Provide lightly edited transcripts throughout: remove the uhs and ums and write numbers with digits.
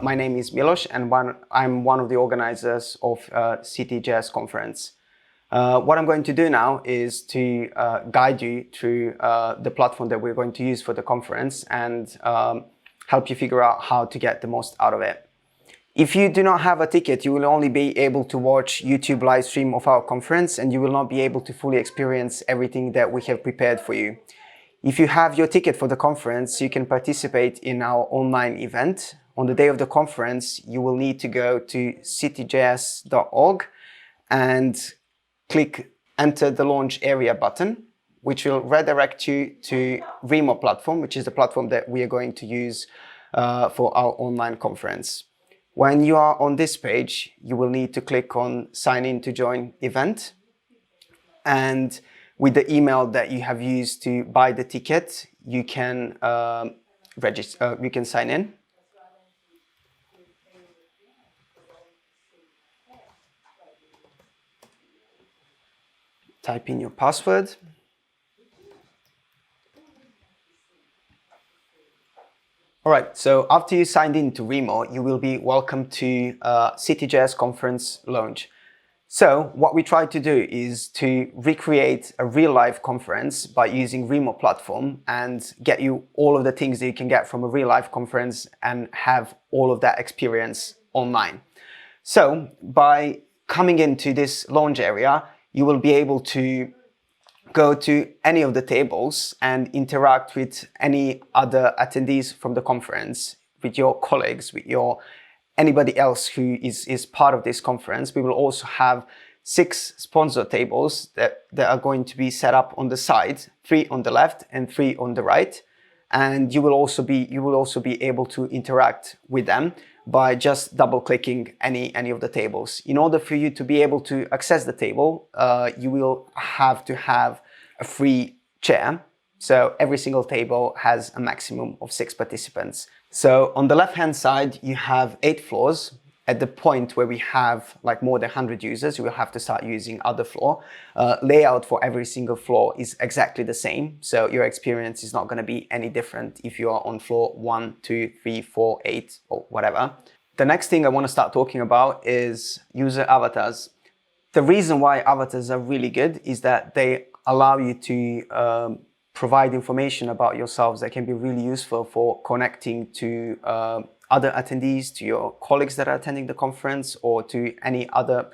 My name is Milos, and I'm one of the organizers of CityJS conference. What I'm going to do now is to guide you through the platform that we're going to use for the conference and help you figure out how to get the most out of it. If you do not have a ticket, you will only be able to watch YouTube live stream of our conference, and you will not be able to fully experience everything that we have prepared for you. If you have your ticket for the conference, you can participate in our online event. On the day of the conference, you will need to go to CityJS2020 and click Enter the Launch Area button, which will redirect you to Remo platform, which is the platform that we are going to use for our online conference. When you are on this page, you will need to click on Sign in to join event. And with the email that you have used to buy the ticket, you can register. You can sign in. Type in your password. All right, so after you signed in to Remo, you will be welcomed to CityJS conference launch. So what we try to do is to recreate a real life conference by using Remo platform and get you all of the things that you can get from a real life conference and have all of that experience online. So by coming into this launch area, you will be able to go to any of the tables and interact with any other attendees from the conference, with your colleagues, with anybody else who is part of this conference. We will also have 6 sponsor tables that are going to be set up on the side, 3 on the left and 3 on the right. And you will also be able to interact with them by just double clicking any of the tables. In order for you to be able to access the table, you will have to have a free chair. So every single table has a maximum of 6 participants. So on the left hand side, you have 8 floors. At the point where we have like more than 100 users, you will have to start using other floor. Layout for every single floor is exactly the same. So your experience is not going to be any different if you are on floor 1, 2, 3, 4, 8 or whatever. The next thing I want to start talking about is user avatars. The reason why avatars are really good is that they allow you to provide information about yourselves that can be really useful for connecting to other attendees, to your colleagues that are attending the conference, or to any other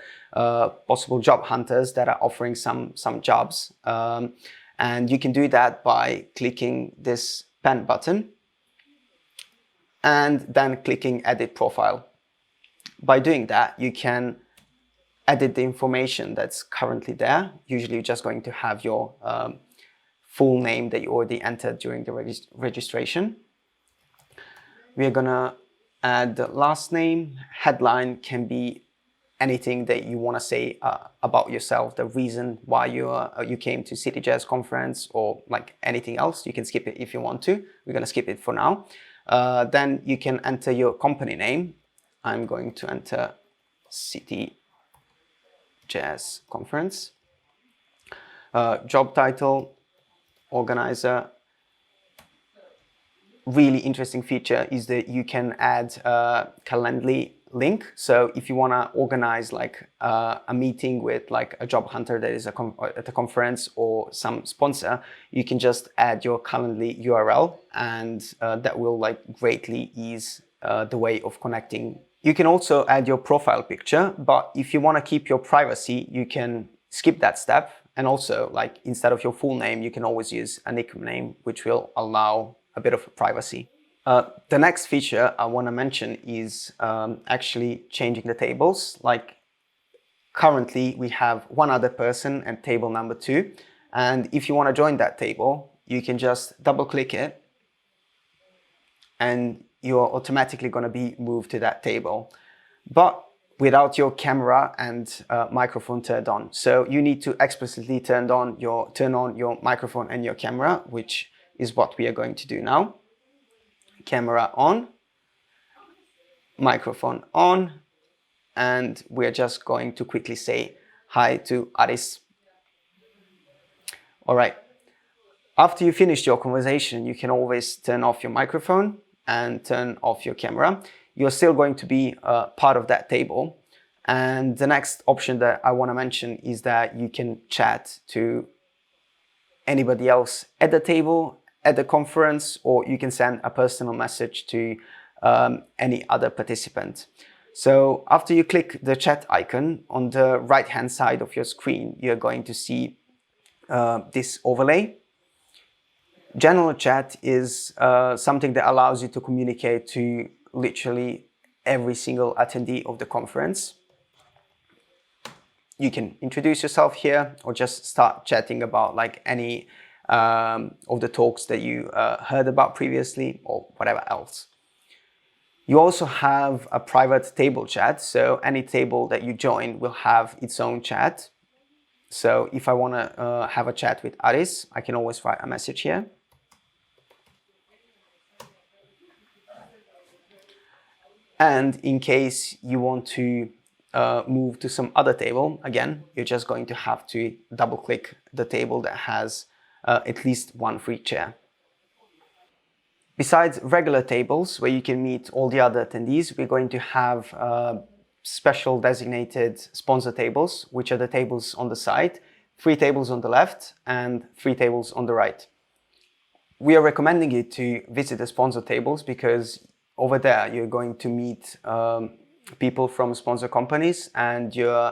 possible job hunters that are offering some jobs. And you can do that by clicking this pen button and then clicking Edit Profile. By doing that, you can edit the information that's currently there. Usually you're just going to have your full name that you already entered during the registration. We are gonna add the last name. Headline can be anything that you want to say about yourself, the reason why you came to CityJS conference, or like anything else. You can skip it if you want to. We're gonna skip it for now. Then you can enter your company name. I'm going to enter CityJS conference. Job title, organizer. Really interesting feature is that you can add a calendly link. So if you want to organize like a meeting with like a job hunter that is at a conference or some sponsor, you can just add your calendly URL, and that will like greatly ease the way of connecting. You can also add your profile picture, but if you want to keep your privacy, you can skip that step. And also, like, instead of your full name, you can always use a nickname, which will allow a bit of privacy. The next feature I want to mention is actually changing the tables. Like, currently we have one other person at table number 2. And if you want to join that table, you can just double click it and you're automatically going to be moved to that table, but without your camera and microphone turned on. So you need to explicitly turn on your microphone and your camera, which is what we are going to do now. Camera on, microphone on, and we're just going to quickly say hi to Aris. All right. After you finish your conversation, you can always turn off your microphone and turn off your camera. you're still going to be part of that table. And the next option that I want to mention is that you can chat to anybody else at the table, at the conference, or you can send a personal message to any other participant. So after you click the chat icon on the right hand side of your screen, you're going to see this overlay. General chat is something that allows you to communicate to literally every single attendee of the conference. You can introduce yourself here or just start chatting about like any of the talks that you heard about previously or whatever else. You also have a private table chat, so any table that you join will have its own chat. So if I want to have a chat with Aris, I can always write a message here. And in case you want to move to some other table, again, you're just going to have to double click the table that has at least one free chair. Besides regular tables where you can meet all the other attendees, we're going to have special designated sponsor tables, which are the tables on the side, 3 tables on the left and 3 tables on the right. We are recommending you to visit the sponsor tables because over there you're going to meet people from sponsor companies and you're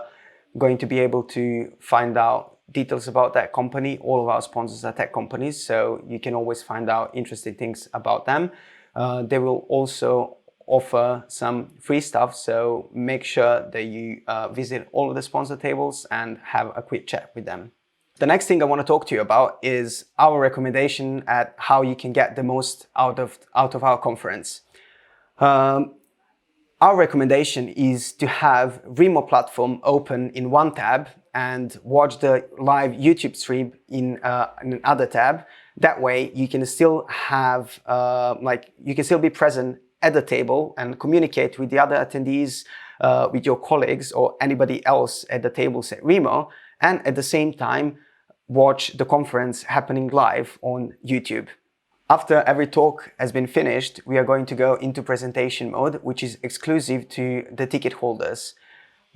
going to be able to find out details about that company. All of our sponsors are tech companies, so you can always find out interesting things about them. They will also offer some free stuff, so make sure that you visit all of the sponsor tables and have a quick chat with them. The next thing I want to talk to you about is our recommendation at how you can get the most out of our conference. Our recommendation is to have Remote platform open in one tab and watch the live YouTube stream in another tab. That way you can still have, you can still be present at the table and communicate with the other attendees, with your colleagues or anybody else at the tables at Remo, and at the same time watch the conference happening live on YouTube. After every talk has been finished, we are going to go into presentation mode, which is exclusive to the ticket holders.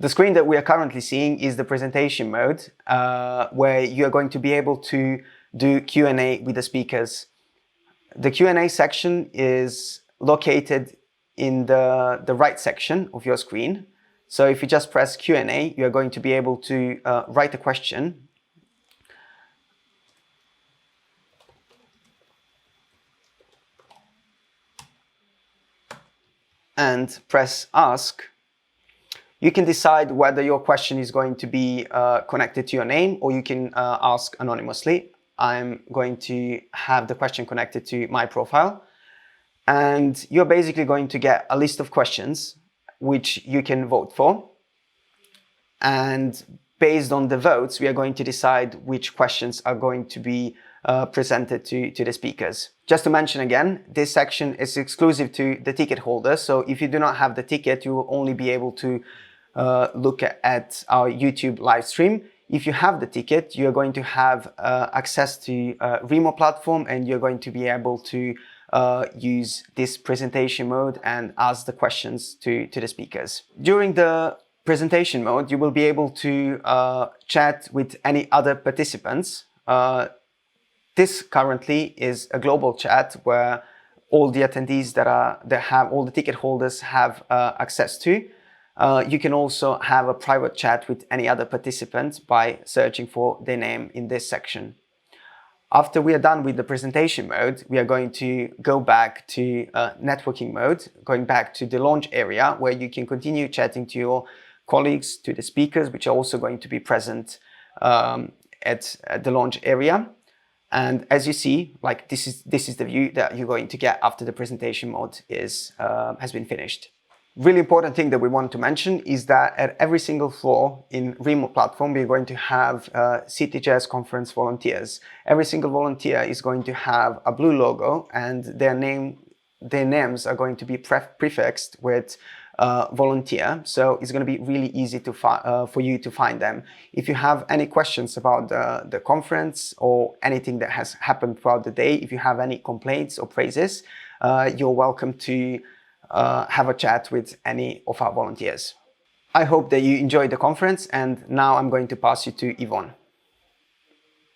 The screen that we are currently seeing is the presentation mode, where you are going to be able to do Q&A with the speakers. The Q&A section is located in the right section of your screen. So if you just press Q&A, you are going to be able to write a question. And press Ask. You can decide whether your question is going to be connected to your name or you can ask anonymously. I'm going to have the question connected to my profile. And you're basically going to get a list of questions which you can vote for. And based on the votes, we are going to decide which questions are going to be presented to the speakers. Just to mention again, this section is exclusive to the ticket holder. So if you do not have the ticket, you will only be able to look at our YouTube live stream. If you have the ticket, you're going to have access to Remo platform and you're going to be able to use this presentation mode and ask the questions to the speakers. During the presentation mode, you will be able to chat with any other participants. This currently is a global chat where all the attendees all the ticket holders have access to. You can also have a private chat with any other participant by searching for their name in this section. After we are done with the presentation mode, we are going to go back to networking mode, going back to the launch area where you can continue chatting to your colleagues, to the speakers, which are also going to be present at the launch area. And as you see, like this is the view that you're going to get after the presentation mode has been finished. Really important thing that we want to mention is that at every single floor in Remote platform, we're going to have CityJS conference volunteers. Every single volunteer is going to have a blue logo and their names are going to be prefixed with volunteer. So it's going to be really easy for you to find them. If you have any questions about the conference or anything that has happened throughout the day, if you have any complaints or praises, you're welcome to have a chat with any of our volunteers. I hope that you enjoyed the conference, and now I'm going to pass you to Yvonne.